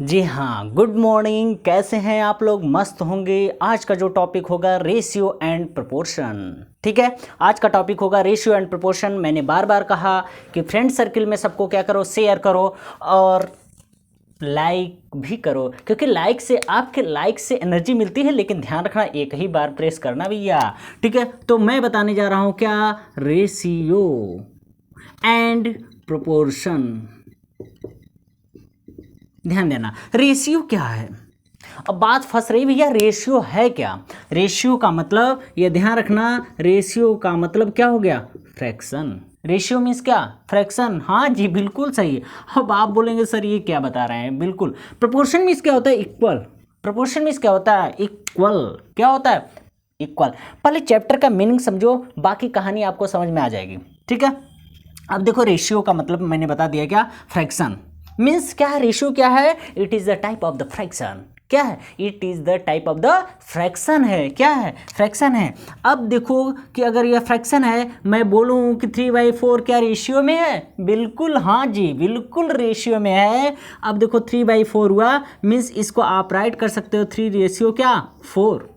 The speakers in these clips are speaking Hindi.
जी हाँ, गुड मॉर्निंग। कैसे हैं आप लोग? मस्त होंगे। आज का जो टॉपिक होगा रेशियो एंड प्रोपोर्शन। ठीक है, आज का टॉपिक होगा रेशियो एंड प्रोपोर्शन। मैंने बार बार कहा कि फ्रेंड सर्किल में सबको क्या करो, शेयर करो और लाइक भी करो, क्योंकि लाइक से आपके लाइक से एनर्जी मिलती है। लेकिन ध्यान रखना, एक ही बार प्रेस करना भैया। ठीक है, तो मैं बताने जा रहा हूँ क्या, रेशियो एंड प्रोपोर्शन। ध्यान देना, रेशियो क्या है। अब बात फंस रही भैया, रेशियो है क्या? रेशियो का मतलब, ये ध्यान रखना, रेशियो का मतलब क्या हो गया? फ्रैक्शन। रेशियो मीन्स क्या? फ्रैक्शन। हाँ जी, बिल्कुल सही। अब आप बोलेंगे सर ये क्या बता रहे हैं। बिल्कुल, प्रोपोर्शन मीन्स क्या होता है? इक्वल। प्रोपोर्शन मीन्स क्या होता है? इक्वल। क्या होता है? इक्वल। पहले चैप्टर का मीनिंग समझो, बाकी कहानी आपको समझ में आ जाएगी। ठीक है, अब देखो, रेशियो का मतलब मैंने बता दिया क्या, फ्रैक्शन। मीन्स क्या है? रेशियो क्या है? It is the type of the fraction. क्या है? It is the type of the fraction है। क्या है? फ्रैक्शन है। अब देखो कि अगर यह फ्रैक्शन है, मैं बोलूं कि 3/4 क्या रेशियो में है? बिल्कुल, हाँ जी, बिल्कुल रेशियो में है। अब देखो 3/4 हुआ, मीन्स इसको आप राइट कर सकते हो 3 रेशियो क्या, 4।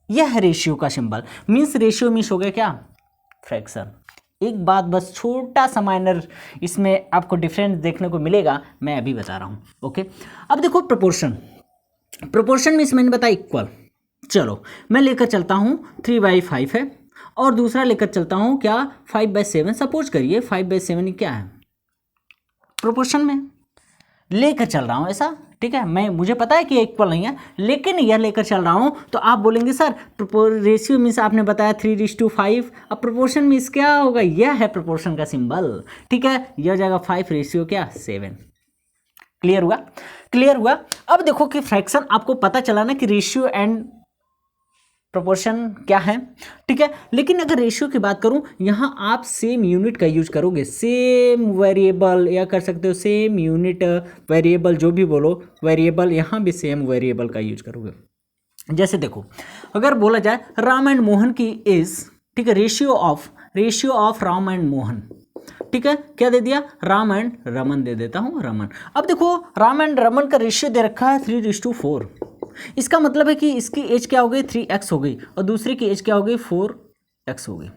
यह है रेशियो का सिंबल। मीन्स रेशियो मीन्स हो गया क्या, फ्रैक्शन। एक बात बस, छोटा सा माइनर इसमें आपको डिफरेंस देखने को मिलेगा, मैं अभी बता रहा हूँ। ओके, अब देखो प्रोपोर्शन। प्रोपोर्शन मीन्स मैंने बताया इक्वल। चलो मैं लेकर चलता हूँ 3/5 है, और दूसरा लेकर चलता हूँ क्या, 5/7। सपोज करिए 5/7 क्या है, प्रोपोर्शन में लेकर चल रहा हूँ ऐसा। ठीक है, मैं मुझे पता है कि ये इक्वल नहीं है, लेकिन यह लेकर चल रहा हूँ। तो आप बोलेंगे सर रेशियो मीन्स आपने बताया 3:5। अब प्रोपोर्शन मीन्स क्या होगा? यह है प्रोपोर्शन का सिंबल। ठीक है, यह जाएगा 5 रेशियो क्या, 7। क्लियर हुआ? क्लियर हुआ। अब देखो कि फ्रैक्शन आपको पता चला ना कि रेशियो एंड प्रोपोर्शन क्या है। ठीक है, लेकिन अगर रेशियो की बात करूं, यहां आप सेम यूनिट का यूज करोगे, सेम वेरिएबल, या कर सकते हो सेम यूनिट वेरिएबल, जो भी बोलो वेरिएबल, यहां भी सेम वेरिएबल का यूज करोगे। जैसे देखो, अगर बोला जाए राम एंड मोहन की इज, ठीक है, ratio of Ram and Mohan. ठीक है, क्या दे दिया? राम एंड रमन दे देता हूं, रमन। अब देखो राम एंड रमन का रेशियो दे रखा है 3:4। इसका मतलब है कि इसकी एज क्या हो गई, 3x हो गई, और दूसरे की एज क्या हो गई, 4x हो गई।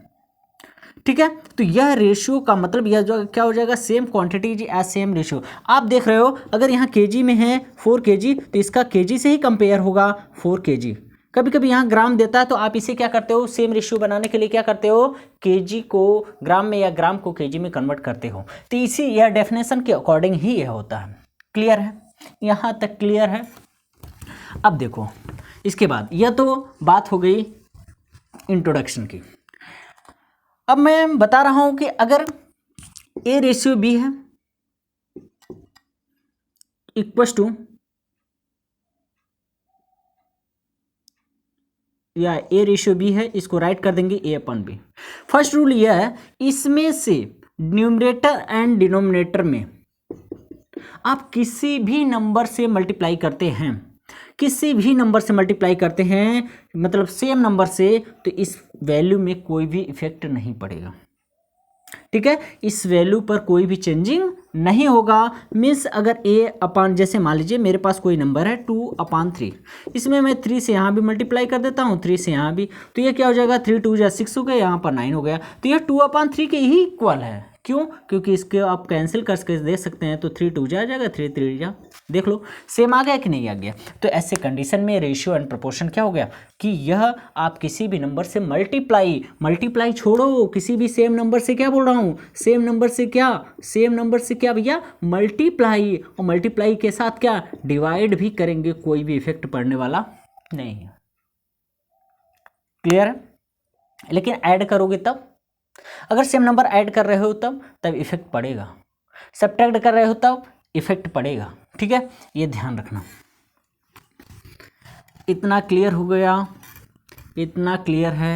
ठीक है, तो यह रेशियो का मतलब यह जो क्या हो जाएगा, same quantity as same ratio. आप देख रहे हो, अगर यहाँ केजी में है 4 kg, तो इसका केजी से ही कंपेयर होगा 4 kg। कभी कभी यहाँ ग्राम देता है, तो आप इसे क्या करते हो, सेम रेशियो बनाने के लिए क्या करते हो, केजी को ग्राम में या ग्राम को केजी में कन्वर्ट करते हो। तो इसी यह डेफिनेशन के अकॉर्डिंग ही यह होता है। क्लियर है? यहाँ तक क्लियर है? अब देखो, इसके बाद यह तो बात हो गई इंट्रोडक्शन की। अब मैं बता रहा हूं कि अगर A/B है इक्वस टू, या A/B है, इसको राइट कर देंगे A/B। फर्स्ट रूल यह है, इसमें से न्यूमरेटर एंड डिनोमिनेटर में आप किसी भी नंबर से मल्टीप्लाई करते हैं, किसी भी नंबर से मल्टीप्लाई करते हैं, मतलब सेम नंबर से, तो इस वैल्यू में कोई भी इफेक्ट नहीं पड़ेगा। ठीक है, इस वैल्यू पर कोई भी चेंजिंग नहीं होगा। मीन्स अगर A/, जैसे मान लीजिए मेरे पास कोई नंबर है 2/3, इसमें मैं 3 से यहाँ भी मल्टीप्लाई कर देता हूँ, 3 से यहाँ भी, तो ये क्या हो जाएगा, 3 2 6 हो गया, यहाँ पर 9 हो गया। तो ये 2/3 के ही इक्वल है। क्यों? क्योंकि इसके आप कैंसिल करके देख सकते हैं, तो 3 2 आ जाएगा, 3 3 जा, देख लो सेम आ गया कि नहीं आ गया। तो ऐसे कंडीशन में रेशियो एंड प्रोपोर्शन क्या हो गया कि यह आप किसी भी नंबर से मल्टीप्लाई छोड़ो, किसी भी सेम नंबर से, क्या बोल रहा हूँ, सेम नंबर से क्या, सेम नंबर से क्या भैया, मल्टीप्लाई, और मल्टीप्लाई के साथ क्या, डिवाइड भी करेंगे, कोई भी इफेक्ट पड़ने वाला नहीं है। क्लियर है? लेकिन ऐड करोगे तब, अगर सेम नंबर ऐड कर रहे हो तब इफेक्ट पड़ेगा, सब्ट्रैक्ट कर रहे हो तब इफेक्ट पड़ेगा। ठीक है, ये ध्यान रखना। इतना क्लियर हो गया? इतना क्लियर है?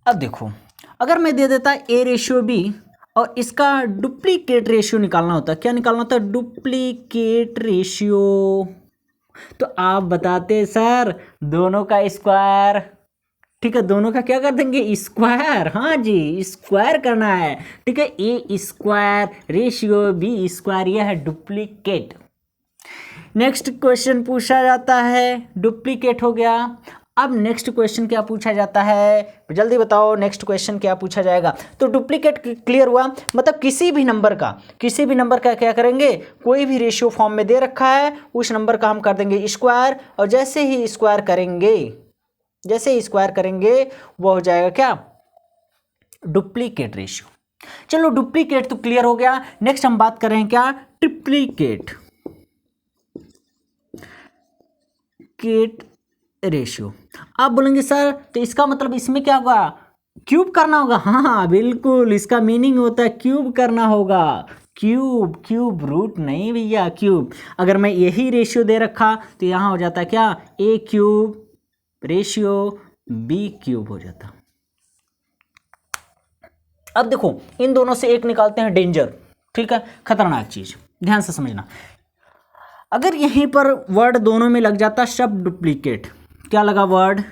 अब देखो, अगर मैं दे देता A/B और इसका डुप्लीकेट रेशियो निकालना होता, क्या निकालना होता, डुप्लीकेट रेशियो, तो आप बताते सर दोनों का स्क्वायर ठीक है, दोनों का क्या कर देंगे, स्क्वायर। हाँ जी, स्क्वायर करना है। ठीक है, ए स्क्वायर रेशियो बी स्क्वायर, यह है डुप्लीकेट। नेक्स्ट क्वेश्चन पूछा जाता है, डुप्लीकेट हो गया। अब नेक्स्ट क्वेश्चन क्या पूछा जाता है, जल्दी बताओ नेक्स्ट क्वेश्चन क्या पूछा जाएगा। तो डुप्लीकेट क्लियर हुआ, मतलब किसी भी नंबर का क्या करेंगे, कोई भी रेशियो फॉर्म में दे रखा है उस नंबर का हम कर देंगे स्क्वायर, और जैसे ही स्क्वायर करेंगे वो हो जाएगा क्या, डुप्लीकेट रेशियो। चलो डुप्लीकेट तो क्लियर हो गया। नेक्स्ट हम बात कर रहे हैं क्या, ट्रिप्लीकेट रेशियो। आप बोलेंगे सर तो इसका मतलब इसमें क्या होगा, क्यूब करना होगा। हाँ बिल्कुल, इसका मीनिंग होता है क्यूब करना होगा। क्यूब रूट नहीं भैया, क्यूब। अगर मैं यही रेशियो दे रखा तो यहाँ हो जाता क्या, ए क्यूब रेशियो बी क्यूब हो जाता। अब देखो इन दोनों से एक निकालते हैं, डेंजर। ठीक है, खतरनाक चीज, ध्यान से समझना। अगर यहीं पर वर्ड दोनों में लग जाता सब डुप्लीकेट, क्या लगा वर्ड,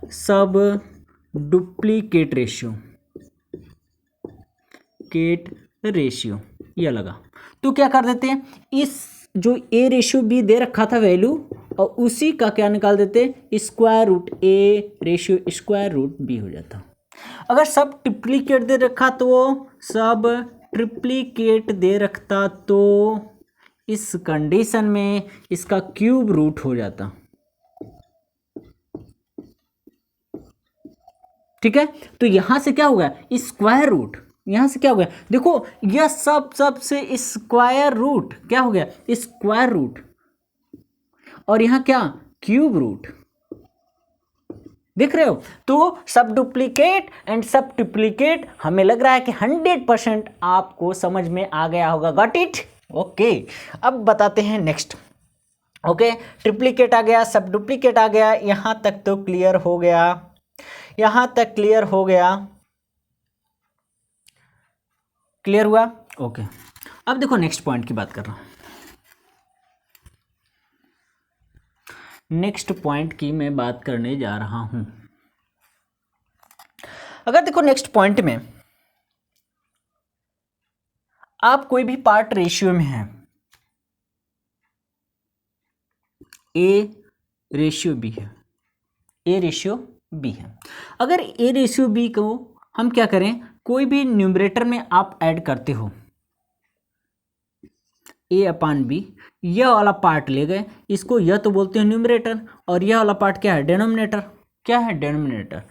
सब डुप्लीकेट रेशियो यह लगा, तो क्या कर देते हैं, इस जो ए रेशियो बी दे रखा था वैल्यू, और उसी का क्या निकाल देते, square root A ratio square root B हो जाता। अगर सब ट्रिप्लीकेट दे रखा तो सब ट्रिप्लीकेट दे रखता तो इस कंडीशन में इसका क्यूब रूट हो जाता। ठीक है, तो यहां से क्या होगा, स्क्वायर रूट, यहां से क्या हो गया, देखो यह सब से स्क्वायर रूट क्या हो गया, स्क्वायर रूट, और यहां क्या, क्यूब रूट। देख रहे हो, तो सब डुप्लीकेट एंड सब ट्रिप्लीकेट, हमें लग रहा है कि 100% आपको समझ में आ गया होगा। Got it, okay. अब बताते हैं नेक्स्ट। ओके, ट्रिप्लीकेट आ गया, सब डुप्लीकेट आ गया, यहां तक तो क्लियर हो गया, यहां तक क्लियर हो गया, क्लियर हुआ, ओके। अब देखो नेक्स्ट पॉइंट की बात कर रहा हूं, नेक्स्ट पॉइंट की मैं बात करने जा रहा हूं। अगर देखो नेक्स्ट पॉइंट में आप कोई भी पार्ट रेशियो में है, ए रेशियो बी है, ए रेशियो बी है। अगर ए रेशियो बी को हम क्या करें, कोई भी न्यूमरेटर में आप ऐड करते हो ए अपान बी, यह वाला पार्ट ले गए, इसको यह तो बोलते हैं न्यूमरेटर, और यह वाला पार्ट क्या है, डेनोमिनेटर। क्या है, डेनोमिनेटर।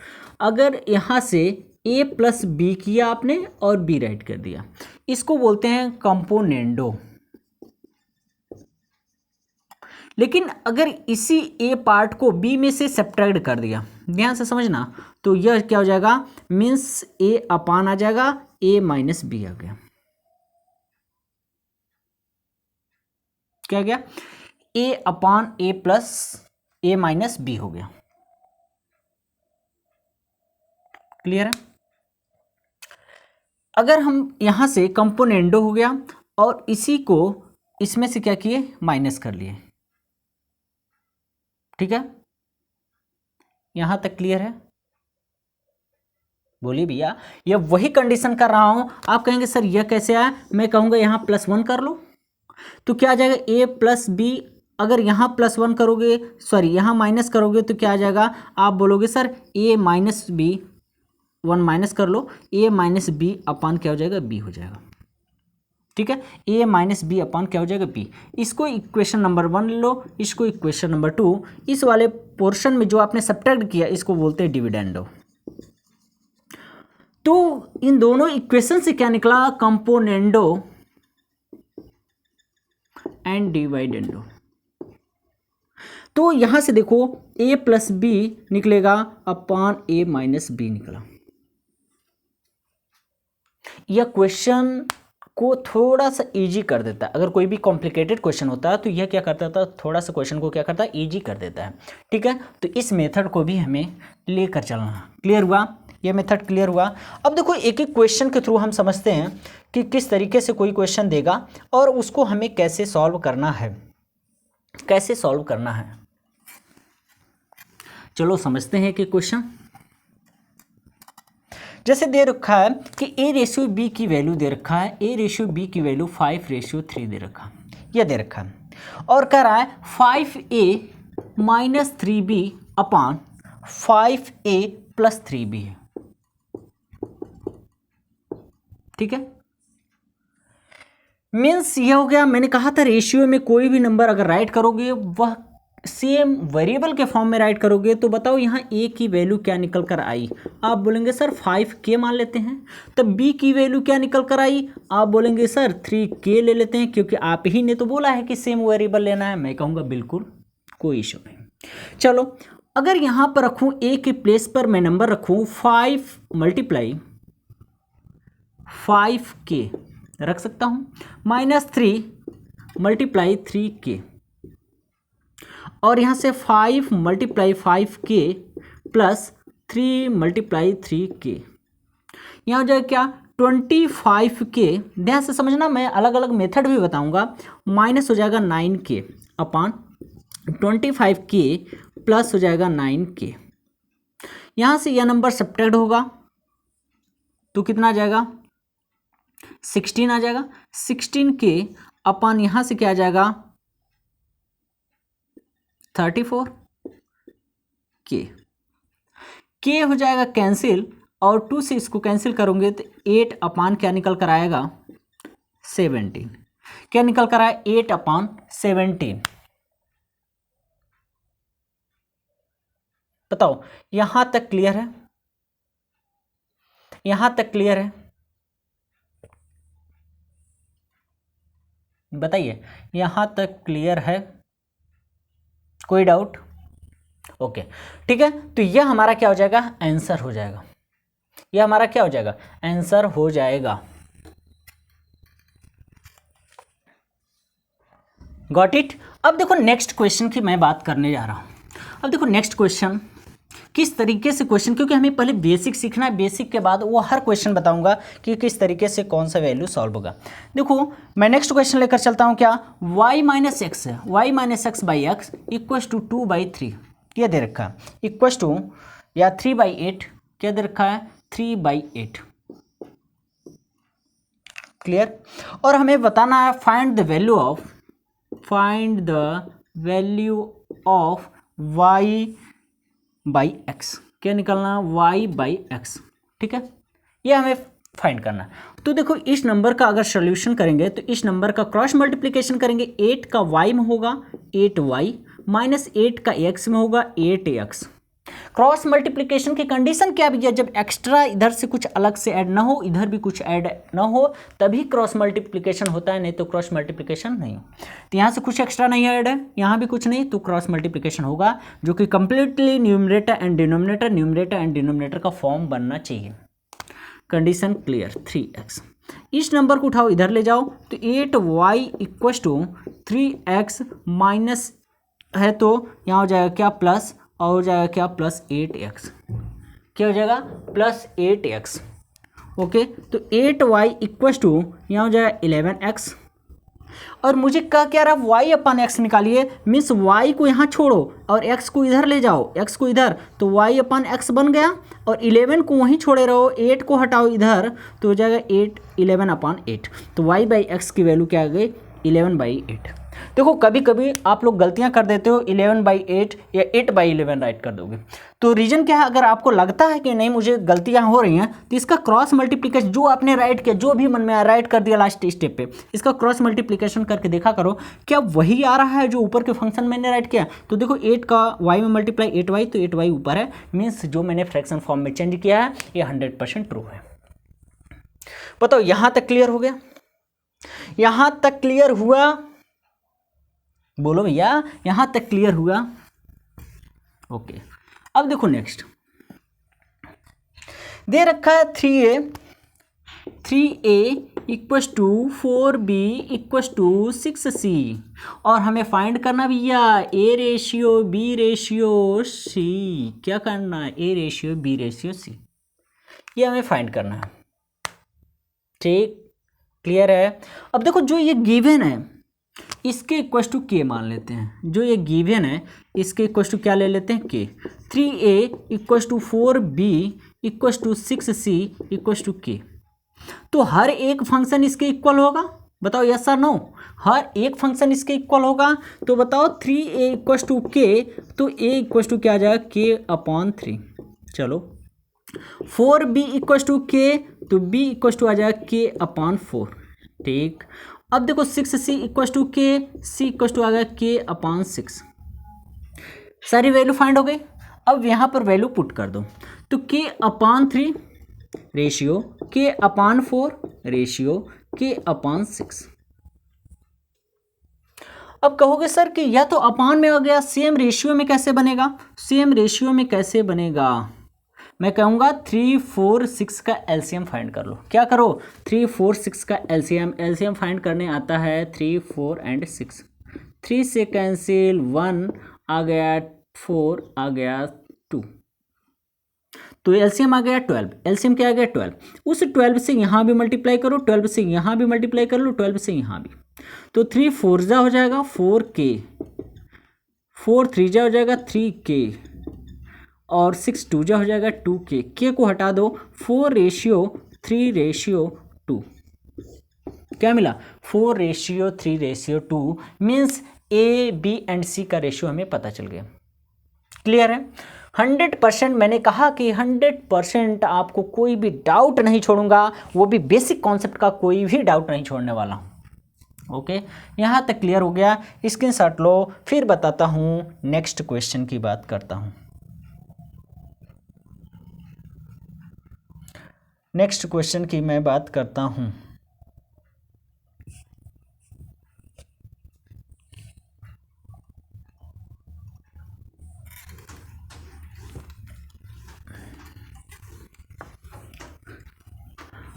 अगर यहाँ से ए प्लस बी किया आपने और बी राइट कर दिया, इसको बोलते हैं कंपोनेंडो। लेकिन अगर इसी ए पार्ट को बी में से सब्ट्रैक्ट कर दिया, ध्यान से समझना, तो यह क्या हो जाएगा, मीन्स ए अपान आ जाएगा, ए माइनस बी आ गया। क्या गया, ए अपान ए प्लस ए माइनस बी हो गया। क्लियर है। अगर हम यहां से कंपोनेंडो हो गया और इसी को इसमें से क्या किए, माइनस कर लिए। ठीक है, यहां तक क्लियर है, बोलिए भैया। यह वही कंडीशन कर रहा हूं। आप कहेंगे सर यह कैसे आया, मैं कहूंगा यहां +1 कर लो, तो क्या आ जाएगा, ए प्लस बी। अगर यहाँ +1 करोगे, सॉरी यहाँ माइनस करोगे तो क्या आ जाएगा, आप बोलोगे सर ए माइनस बी, 1 माइनस कर लो, ए माइनस बी अपान क्या हो जाएगा, बी हो जाएगा। ठीक है, ए माइनस बी अपान क्या हो जाएगा, बी। इसको इक्वेशन नंबर 1 ले लो, इसको इक्वेशन नंबर 2। इस वाले पोर्शन में जो आपने सब्ट्रैक्ट किया इसको बोलते हैं डिविडेंडो। तो इन दोनों इक्वेशन से क्या निकला, कंपोनेंडो एंड डिवाइडेंडो। तो यहां से देखो a प्लस बी निकलेगा अपान a माइनस बी निकला। यह क्वेश्चन को थोड़ा सा इजी कर देता है। अगर कोई भी कॉम्प्लिकेटेड क्वेश्चन होता है तो यह क्या करता था, थोड़ा सा क्वेश्चन को क्या करता है, इजी कर देता है। ठीक है, तो इस मेथड को भी हमें लेकर चलना। क्लियर हुआ, यह मेथड क्लियर हुआ। अब देखो एक एक क्वेश्चन के थ्रू हम समझते हैं कि किस तरीके से कोई क्वेश्चन देगा और उसको हमें कैसे सॉल्व करना है, कैसे सॉल्व करना है। चलो समझते हैं कि क्वेश्चन जैसे दे रखा है कि ए रेशियो बी की वैल्यू दे रखा है, ए रेशियो बी की वैल्यू 5:3 दे रखा, यह दे रखा है और कह रहा है 5a minus 3b upon 5a plus 3b है। ठीक है, मीन्स ये हो गया, मैंने कहा था रेशियो में कोई भी नंबर अगर राइट करोगे वह सेम वेरिएबल के फॉर्म में राइट करोगे तो बताओ यहाँ a की वैल्यू क्या निकल कर आई। आप बोलेंगे सर 5k मान लेते हैं, तब b की वैल्यू क्या निकल कर आई, आप बोलेंगे सर 3k ले लेते हैं क्योंकि आप ही ने तो बोला है कि सेम वेरिएबल लेना है। मैं कहूँगा बिल्कुल कोई इशू नहीं। चलो अगर यहाँ पर रखूँ a के प्लेस पर मैं नंबर रखूँ 5 मल्टीप्लाई 5k रख सकता हूँ, माइनस 3 मल्टीप्लाई 3k और यहाँ से 5 multiply 5k plus 3 multiply 3k, यहाँ हो जाएगा क्या 25k। ध्यान से समझना, मैं अलग अलग मेथड भी बताऊंगा। माइनस हो जाएगा 9k अपॉन 25k प्लस हो जाएगा 9k। यहाँ से यह नंबर सब्ट्रैक्ट होगा तो कितना आ जाएगा 16 आ जाएगा। 16k अपॉन यहाँ से क्या आ जाएगा 34 के हो जाएगा कैंसिल और 2 से इसको कैंसिल करोगे तो 8 अपान क्या निकल कर आएगा 17। क्या निकल कर आया 8 अपान 17। बताओ यहां तक क्लियर है, यहां तक क्लियर है, बताइए यहां तक क्लियर है, कोई डाउट? ओके ठीक है, तो यह हमारा क्या हो जाएगा आंसर हो जाएगा, यह हमारा क्या हो जाएगा आंसर हो जाएगा। Got it. अब देखो नेक्स्ट क्वेश्चन की मैं बात करने जा रहा हूं। अब देखो नेक्स्ट क्वेश्चन किस तरीके से क्वेश्चन, क्योंकि हमें पहले बेसिक सीखना है, बेसिक के बाद वो हर क्वेश्चन बताऊंगा कि किस तरीके से कौन सा वैल्यू सॉल्व होगा। देखो मैं नेक्स्ट क्वेश्चन लेकर चलता हूं, क्या y माइनस एक्स है, y minus X by X equal to 2/3 क्या दे रखा है, इक्व टू या 3/8 क्या दे रखा है 3/8। क्लियर। और हमें बताना है find the value of y by x, क्या निकलना y बाई एक्स। ठीक है, ये हमें फाइंड करना है। तो देखो इस नंबर का अगर सोल्यूशन करेंगे तो इस नंबर का क्रॉस मल्टीप्लिकेशन करेंगे, 8 का y में होगा 8y माइनस 8 का x में होगा 8x। क्रॉस मल्टीप्लिकेशन की कंडीशन क्या भी है, जब एक्स्ट्रा इधर से कुछ अलग से ऐड ना हो, इधर भी कुछ ऐड ना हो, तभी क्रॉस मल्टीप्लिकेशन होता है, नहीं तो क्रॉस मल्टीप्लिकेशन नहीं हो। तो यहाँ से कुछ एक्स्ट्रा नहीं ऐड है, यहाँ भी कुछ नहीं, तो क्रॉस मल्टीप्लिकेशन होगा जो कि कंप्लीटली न्यूमरेटर एंड डिनोमिनेटर का फॉर्म बनना चाहिए। Condition clear. 3x इस नंबर को उठाओ इधर ले जाओ तो 8y equal to 3x minus है तो यहाँ हो जाएगा क्या प्लस, और हो जाएगा क्या प्लस 8x, क्या हो जाएगा प्लस 8x। ओके, तो 8y इक्व टू यहाँ हो जाएगा 11x और मुझे क्या रहा y अपन x निकालिए, मीन्स y को यहाँ छोड़ो और x को इधर ले जाओ, x को इधर, तो y अपन x बन गया और 11 को वहीं छोड़े रहो, 8 को हटाओ इधर तो हो जाएगा 11/8। तो y बाई एक्स की वैल्यू क्या आ गई 11/8। देखो कभी कभी आप लोग गलतियां कर देते हो, 11/8 या 8/11 राइट कर दोगे। तो रीजन क्या है, अगर आपको लगता है कि नहीं मुझे गलतियां हो रही हैं तो इसका क्रॉस मल्टीप्लिकेशन जो आपने राइट किया, जो भी मन में आया राइट कर दिया लास्ट स्टेप पे, इसका क्रॉस मल्टीप्लिकेशन करके देखा करो क्या वही आ रहा है जो ऊपर के फंक्शन मैंने राइट किया। तो देखो 8 का y में मल्टीप्लाई 8y, तो 8y ऊपर है, मीन्स जो मैंने फ्रैक्शन फॉर्म में चेंज किया है ये 100% ट्रू है। बताओ यहां तक क्लियर हो गया, यहां तक क्लियर हुआ, बोलो भैया यहां तक क्लियर हुआ। ओके, अब देखो नेक्स्ट दे रखा है 3a equal to 4b equal to 6c और हमें फाइंड करना भैया a ratio b ratio c, क्या करना है a ratio b ratio c, ये हमें फाइंड करना है। ठीक क्लियर है। अब देखो जो ये गिवन है इसके इक्वल टू के मान लेते हैं, जो ये गिवन है इसके इक्वल टू क्या ले लेते हैं, K. 3a equal to 4b equal to 6c equal to K. तो हर एक फंक्शन इसके इक्वल होगा, बताओ यस और नो, हर एक फंक्शन इसके इक्वल होगा। तो बताओ 3a इक्वल टू के, तो a इक्वल टू क्या आ जाएगा, के अपॉन 3। चलो 4b इक्वल टू के, तो b इक्वल टू आ जाएगा के अपॉन 4। ठीक, अब देखो 6c इक्वल टू के, c इक्वल टू आ गया के अपॉन 6। सारी वैल्यू फाइंड हो गई। अब यहाँ पर वैल्यू पुट कर दो, तो के अपॉन 3 रेशियो के अपॉन 4 रेशियो के अपॉन 6। अब कहोगे सर कि या तो अपॉन में हो गया, सेम रेशियो में कैसे बनेगा, सेम रेशियो में कैसे बनेगा। मैं कहूँगा 3, 4, 6 का एलसीएम फाइंड कर लो। क्या करो, 3, 4, 6 का एलसीएम फाइंड करने आता है 3, 4 एंड 6। 3 से कैंसिल, 1 आ गया, 4 आ गया, 2, तो एलसीएम आ गया 12। एलसीएम क्या आ गया, 12। उस 12 से यहाँ भी मल्टीप्लाई करो, 12 से यहाँ भी मल्टीप्लाई कर लो, 12 से यहाँ भी। तो 3 4 जा हो जाएगा 4k, 4 3 जा हो जाएगा 3k, और 6 2 जा हो जाएगा 2k। के को हटा दो, 4 रेशियो 3 रेशियो 2। क्या मिला, 4 ratio 3 ratio 2 means A B and C का रेशियो हमें पता चल गया। क्लियर है। 100% मैंने कहा कि 100% आपको कोई भी डाउट नहीं छोड़ूंगा, वो भी बेसिक कॉन्सेप्ट का कोई भी डाउट नहीं छोड़ने वाला हूँ। ओके, यहाँ तक क्लियर हो गया। स्क्रीनशॉट लो, फिर बताता हूँ, नेक्स्ट क्वेश्चन की बात करता हूँ। नेक्स्ट क्वेश्चन की मैं बात करता हूँ।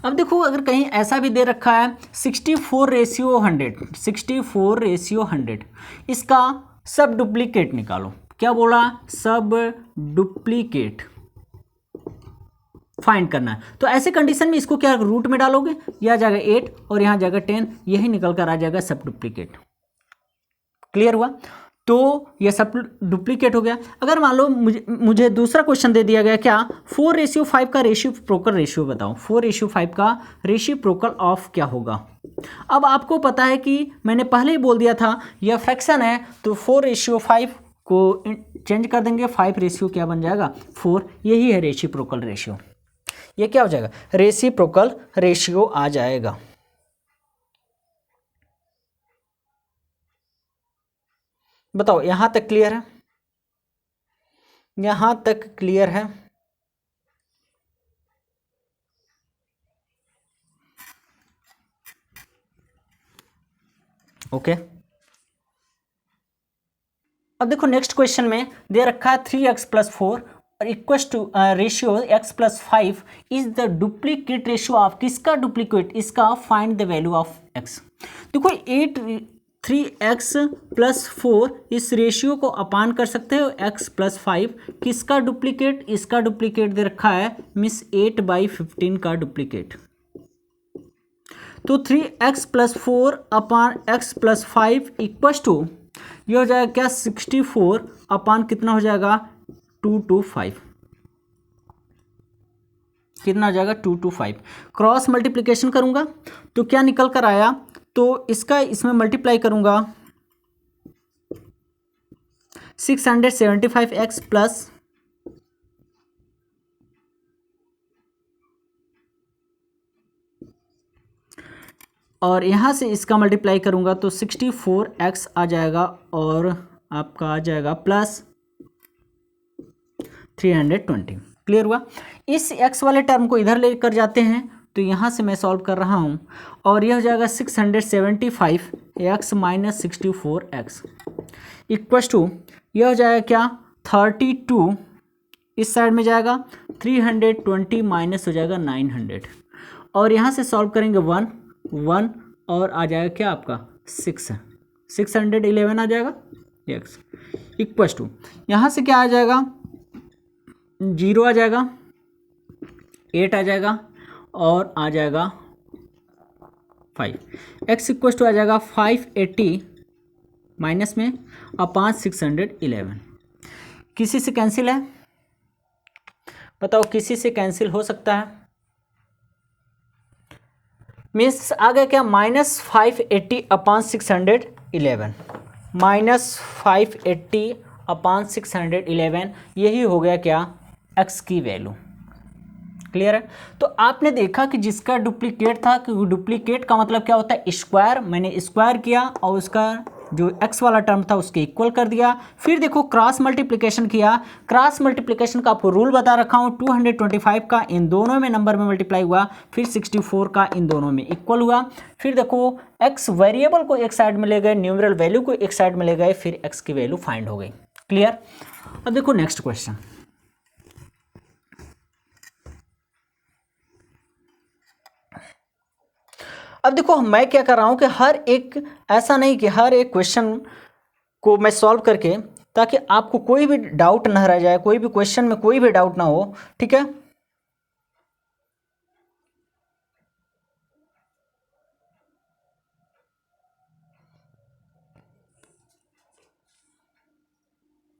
अब देखो, अगर कहीं ऐसा भी दे रखा है 64 रेशियो 100, 64 रेशियो 100, इसका सब डुप्लीकेट निकालो। क्या बोला, सब डुप्लीकेट फाइंड करना है। तो ऐसे कंडीशन में इसको क्या रूट में डालोगे, यह आ जाएगा 8 और यहाँ जाएगा 10, यही निकल कर आ जाएगा सब डुप्लीकेट। क्लियर हुआ। तो ये सब डुप्लीकेट हो गया। अगर मान लो मुझे दूसरा क्वेश्चन दे दिया गया, क्या 4 रेशियो 5 का रेशिप्रोकल रेशियो बताओ। 4 रेशियो 5 का रेशिप्रोकल ऑफ क्या होगा। अब आपको पता है कि मैंने पहले ही बोल दिया था यह फ्रैक्शन है, तो 4 रेशियो 5 को चेंज कर देंगे, 5 रेशियो क्या बन जाएगा 4। यही है रेशिप्रोकल रेशियो। ये क्या हो जाएगा, रेसिप्रोकल रेशियो आ जाएगा। बताओ, यहां तक क्लियर है, यहां तक क्लियर है। ओके, अब देखो नेक्स्ट क्वेश्चन में दे रखा है 3x + 4 और equal to ratio x + 5 is the duplicate ratio of, किसका डुप्लीकेट, इसका find the value of x। देखो 3x + 4 इस रेशियो को अपान कर सकते हो x + 5, किसका डुप्लीकेट, इसका डुप्लीकेट दे रखा है मिस 8/15 का डुप्लीकेट। तो 3x + 4 upon x + 5 equal to ये हो जाएगा क्या 64 अपान कितना हो जाएगा 225, कितना हो जाएगा 225। क्रॉस मल्टीप्लिकेशन करूंगा तो क्या निकल कर आया, तो इसका इसमें मल्टीप्लाई करूंगा 675x प्लस और यहाँ से इसका मल्टीप्लाई करूंगा तो 64x आ जाएगा और आपका आ जाएगा प्लस 320। क्लियर हुआ। इस x वाले टर्म को इधर लेकर जाते हैं तो यहाँ से मैं सॉल्व कर रहा हूँ और यह हो जाएगा 675x minus 64x equal to यह हो जाएगा क्या 32, इस साइड में जाएगा 320 माइनस हो जाएगा 900 और यहाँ से सॉल्व करेंगे 1 और आ जाएगा क्या आपका 611 आ जाएगा x इक्वल टू यहाँ से क्या आ जाएगा 0 आ जाएगा 8 आ जाएगा और आ जाएगा 5 एक्स इक्व टू आ जाएगा 580 माइनस में और 611। किसी से कैंसिल है, बताओ किसी से कैंसिल हो सकता है? मीन्स आ गया क्या, -580 अपॉन 611, -580 अपॉन 611, यही हो गया क्या, एक्स की वैल्यू। क्लियर है? तो आपने देखा कि जिसका डुप्लीकेट था, कि डुप्लीकेट का मतलब क्या होता है, स्क्वायर, मैंने स्क्वायर किया और उसका जो एक्स वाला टर्म था उसके इक्वल कर दिया। फिर देखो क्रॉस मल्टीप्लिकेशन किया, क्रॉस मल्टीप्लिकेशन का आपको रूल बता रखा हूँ, 225 का इन दोनों में नंबर में मल्टीप्लाई हुआ, फिर 64 का इन दोनों में इक्वल हुआ। फिर देखो एक्स वेरिएबल को एक साइड में ले गए, न्यूमरल वैल्यू को एक साइड में ले गए, फिर एक्स की वैल्यू फाइंड हो गई। क्लियर? अब देखो नेक्स्ट क्वेश्चन। अब देखो मैं क्या कर रहा हूं कि हर एक, ऐसा नहीं कि हर एक क्वेश्चन को मैं सॉल्व करके, ताकि आपको कोई भी डाउट ना रह जाए, कोई भी क्वेश्चन में कोई भी डाउट ना हो। ठीक है?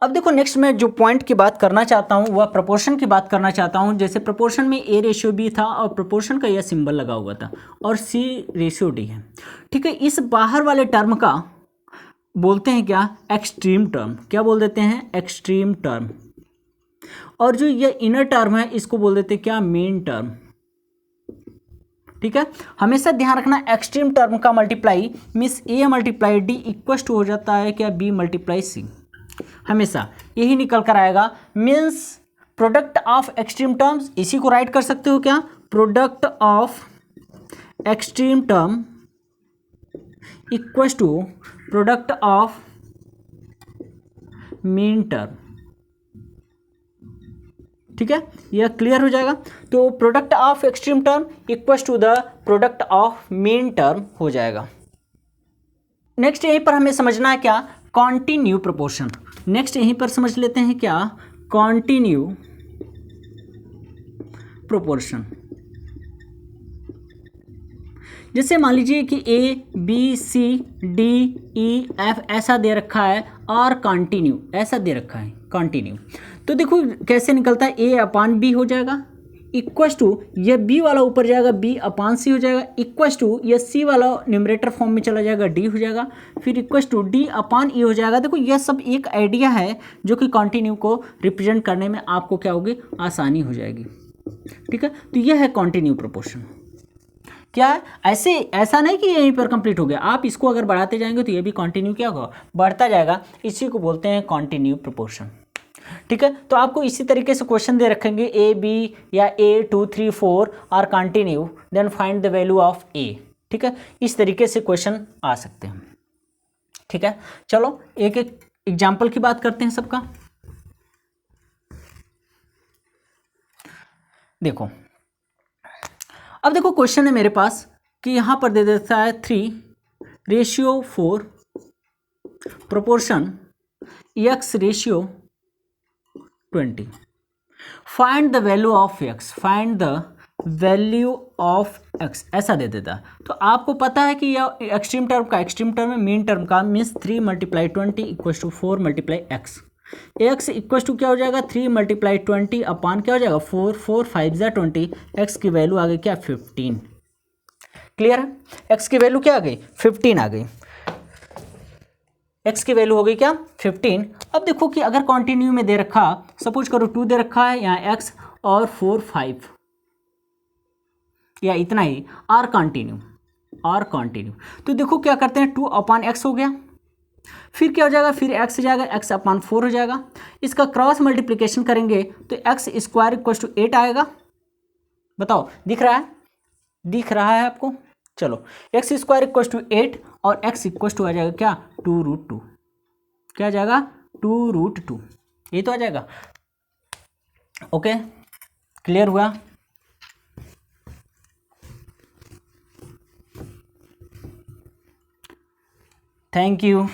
अब देखो नेक्स्ट मैं जो पॉइंट की बात करना चाहता हूं वह प्रोपोर्शन की बात करना चाहता हूं। जैसे प्रोपोर्शन में ए रेशियो बी था और प्रोपोर्शन का यह सिंबल लगा हुआ था, और सी रेशियो डी है। ठीक है? इस बाहर वाले टर्म का बोलते हैं क्या, एक्सट्रीम टर्म। क्या बोल देते हैं, एक्सट्रीम टर्म। और जो ये इनर टर्म है इसको बोल देते हैं क्या, मेन टर्म। ठीक है? हमेशा ध्यान रखना, एक्सट्रीम टर्म का multiply means A multiply D equal to हो जाता है क्या, बी मल्टीप्लाई सी। हमेशा यही निकल कर आएगा। Means product of extreme terms, इसी को राइट कर सकते हो क्या, product of extreme term equal to product of mean term. ठीक है? यह क्लियर हो जाएगा। तो product of extreme term equal to the product of mean term हो जाएगा। नेक्स्ट यहीं पर हमें समझना है क्या, कॉन्टिन्यू प्रोपोर्शन। नेक्स्ट यहीं पर समझ लेते हैं क्या, कॉन्टिन्यू प्रोपोर्शन। जैसे मान लीजिए कि A B C D E F ऐसा दे रखा है, और कॉन्टिन्यू ऐसा दे रखा है, कॉन्टिन्यू। तो देखो कैसे निकलता है, ए अपान बी हो जाएगा, इक्वस टू यह बी वाला ऊपर जाएगा, बी अपान सी हो जाएगा, इक्वस टू यह सी वाला न्यूमरेटर फॉर्म में चला जाएगा, डी हो जाएगा, फिर इक्वस टू डी अपान ई हो जाएगा। देखो यह सब एक आइडिया है जो कि कॉन्टिन्यू को रिप्रेजेंट करने में आपको क्या होगी, आसानी हो जाएगी। ठीक है? तो यह है कॉन्टिन्यू प्रोपोर्शन। क्या है, ऐसे ऐसा नहीं कि यहीं पर कंप्लीट हो गया, आप इसको अगर बढ़ाते जाएंगे तो ये भी कंटिन्यू क्या होगा, बढ़ता जाएगा। इसी को बोलते हैं कंटिन्यू प्रोपोर्शन। ठीक है? तो आपको इसी तरीके से क्वेश्चन दे रखेंगे, ए बी या A 2 3 4 are continue, then find the value of A. ठीक है? इस तरीके से क्वेश्चन आ सकते हैं। ठीक है? चलो एक एक एग्जाम्पल की बात करते हैं सबका। देखो अब देखो क्वेश्चन है मेरे पास कि यहाँ पर दे देता है 3:4 proportion x ratio 20, find the value of x, find the value of x, ऐसा दे देता। तो आपको पता है कि यह एक्सट्रीम टर्म का एक्सट्रीम टर्म है, मीन टर्म का means 3 × 20 equal to 4 × x। x equal to क्या हो जाएगा, 3 × 20 अपान क्या हो जाएगा, 4, 4 5 × 20, x की वैल्यू आ गई क्या, 15। क्लियर है? x की वैल्यू क्या आ गई, 15 आ गई। x की वैल्यू हो गई क्या, 15। अब देखो कि अगर कंटिन्यू में दे रखा, सपोज करो 2 दे रखा है यहाँ x और 4 5 या इतना ही, आर कंटिन्यू, आर कंटिन्यू। तो देखो क्या करते हैं, 2 अपान x हो गया, फिर क्या हो जाएगा, फिर x जाएगा, x अपान 4 हो जाएगा। इसका क्रॉस मल्टीप्लिकेशन करेंगे तो x स्क्वायर इक्वल टू 8 आएगा। बताओ दिख रहा है, दिख रहा है आपको? चलो x स्क्वायर इक्वल टू 8 और x इक्वल टू आ जाएगा क्या, 2√2। क्या आ जाएगा, 2√2। ये तो आ जाएगा। ओके, क्लियर हुआ? Thank you.